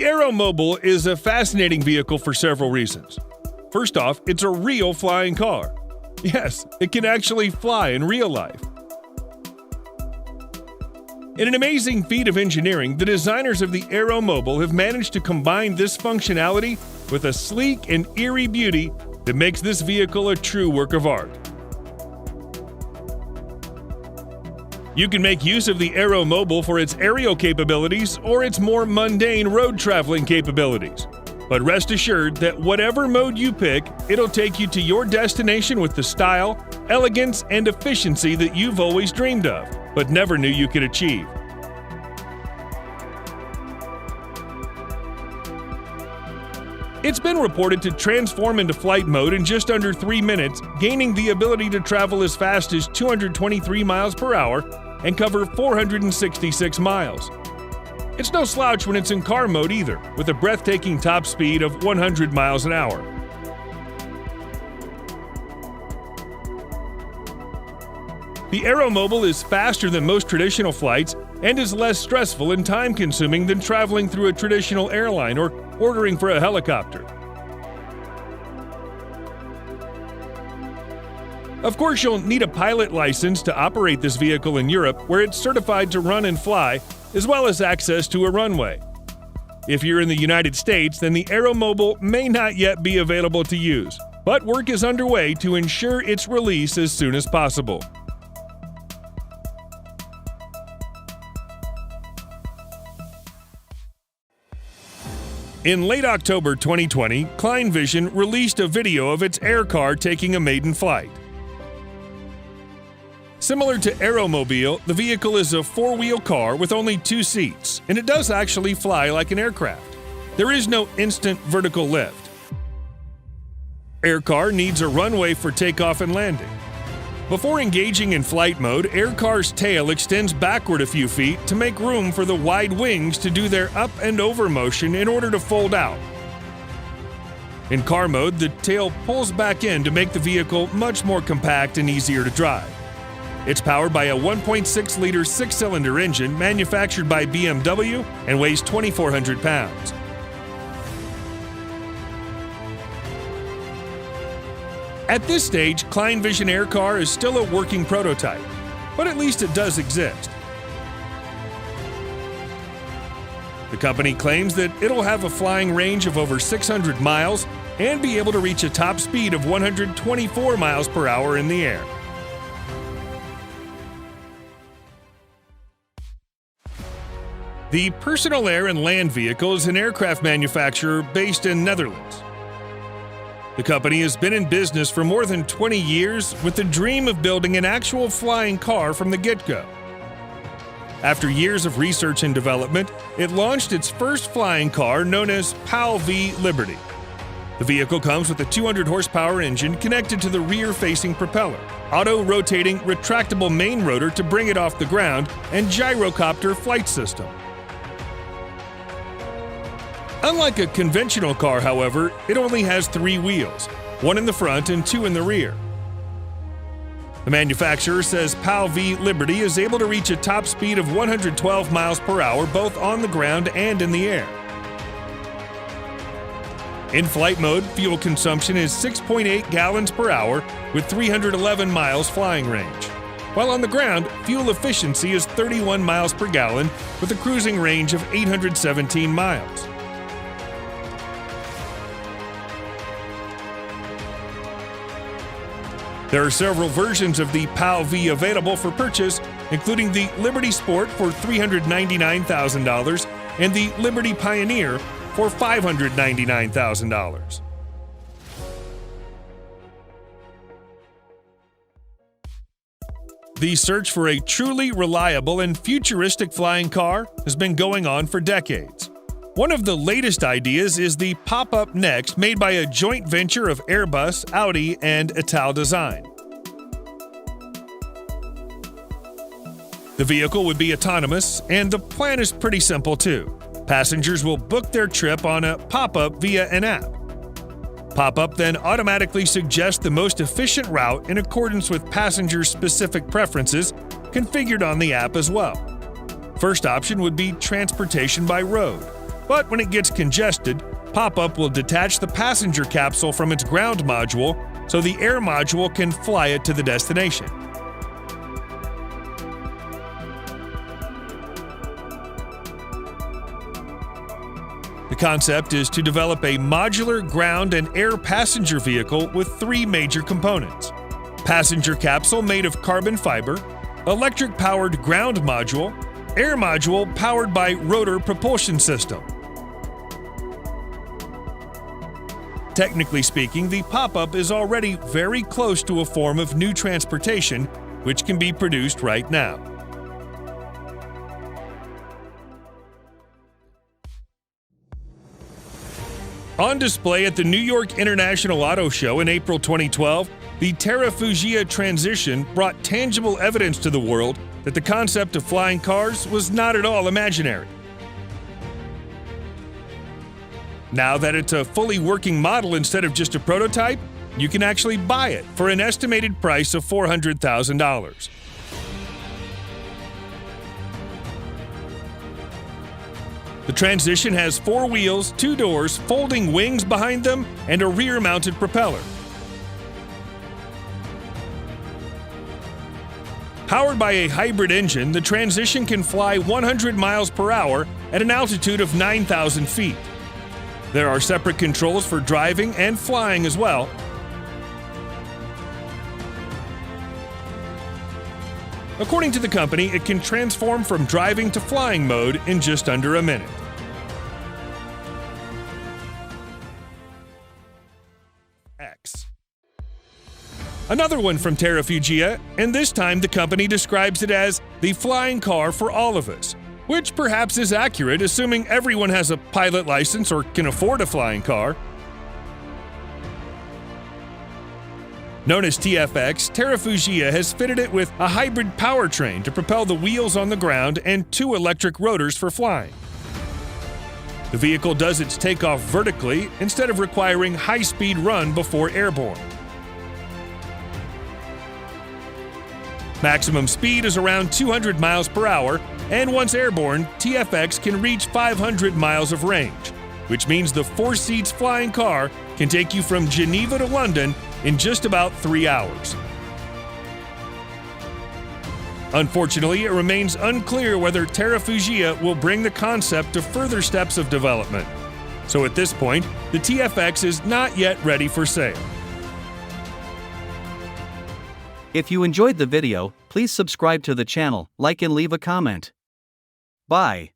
The AeroMobil is a fascinating vehicle for several reasons. First off, it's a real flying car. Yes, it can actually fly in real life. In an amazing feat of engineering, the designers of the AeroMobil have managed to combine this functionality with a sleek and eerie beauty that makes this vehicle a true work of art. You can make use of the AeroMobil for its aerial capabilities or its more mundane road traveling capabilities. But rest assured that whatever mode you pick, it'll take you to your destination with the style, elegance, and efficiency that you've always dreamed of, but never knew you could achieve. It's been reported to transform into flight mode in just under 3 minutes, gaining the ability to travel as fast as 223 miles per hour and cover 466 miles. It's no slouch when it's in car mode either, with a breathtaking top speed of 100 miles an hour. The AeroMobil is faster than most traditional flights and is less stressful and time-consuming than traveling through a traditional airline or ordering for a helicopter. Of course, you'll need a pilot license to operate this vehicle in Europe, where it's certified to run and fly, as well as access to a runway. If you're in the United States, then the AeroMobil may not yet be available to use, but work is underway to ensure its release as soon as possible. In late October 2020, Klein Vision released a video of its AirCar taking a maiden flight. Similar to AeroMobil, the vehicle is a four-wheel car with only 2 seats, and it does actually fly like an aircraft. There is no instant vertical lift. AirCar needs a runway for takeoff and landing. Before engaging in flight mode, AirCar's tail extends backward a few feet to make room for the wide wings to do their up and over motion in order to fold out. In car mode, the tail pulls back in to make the vehicle much more compact and easier to drive. It's powered by a 1.6-liter 6-cylinder engine manufactured by BMW and weighs 2,400 pounds. At this stage, Klein Vision AirCar is still a working prototype, but at least it does exist. The company claims that it'll have a flying range of over 600 miles and be able to reach a top speed of 124 miles per hour in the air. The Personal Air and Land Vehicle is an aircraft manufacturer based in Netherlands. The company has been in business for more than 20 years with the dream of building an actual flying car from the get-go. After years of research and development, it launched its first flying car known as PAL V Liberty. The vehicle comes with a 200-horsepower engine connected to the rear-facing propeller, auto-rotating retractable main rotor to bring it off the ground, and gyrocopter flight system. Unlike a conventional car, however, it only has 3 wheels, 1 in the front and 2 in the rear. The manufacturer says PAL V Liberty is able to reach a top speed of 112 miles per hour both on the ground and in the air. In flight mode, fuel consumption is 6.8 gallons per hour with 311 miles flying range. While on the ground, fuel efficiency is 31 miles per gallon with a cruising range of 817 miles. There are several versions of the PAL V available for purchase, including the Liberty Sport for $399,000 and the Liberty Pioneer for $599,000. The search for a truly reliable and futuristic flying car has been going on for decades. One of the latest ideas is the Pop-Up Next, made by a joint venture of Airbus, Audi, and Ital Design. The vehicle would be autonomous, and the plan is pretty simple too. Passengers will book their trip on a pop-up via an app. Pop-Up then automatically suggests the most efficient route in accordance with passengers' specific preferences, configured on the app as well. First option would be transportation by road. but when it gets congested, pop-up will detach the passenger capsule from its ground module so the air module can fly it to the destination. The concept is to develop a modular ground and air passenger vehicle with three major components: passenger capsule made of carbon fiber, electric-powered ground module, air module powered by rotor propulsion system. Technically speaking, the pop-up is already very close to a form of new transportation which can be produced right now. On display at the New York International Auto Show in April 2012, the Terrafugia Transition brought tangible evidence to the world that the concept of flying cars was not at all imaginary. Now that it's a fully working model instead of just a prototype, you can actually buy it for an estimated price of $400,000. The Transition has 4 wheels, 2 doors, folding wings behind them, and a rear-mounted propeller. Powered by a hybrid engine, the Transition can fly 100 miles per hour at an altitude of 9,000 feet. There are separate controls for driving and flying as well. According to the company, it can transform from driving to flying mode in just under a minute. Another one from Terrafugia, and this time the company describes it as the flying car for all of us, which perhaps is accurate assuming everyone has a pilot license or can afford a flying car. Known as TFX, Terrafugia has fitted it with a hybrid powertrain to propel the wheels on the ground and 2 electric rotors for flying. The vehicle does its takeoff vertically instead of requiring high-speed run before airborne. Maximum speed is around 200 miles per hour, and once airborne, TFX can reach 500 miles of range, which means the 4-seats flying car can take you from Geneva to London in just about 3 hours. Unfortunately, it remains unclear whether Terrafugia will bring the concept to further steps of development. So at this point, the TFX is not yet ready for sale. If you enjoyed the video, please subscribe to the channel, like and leave a comment. Bye.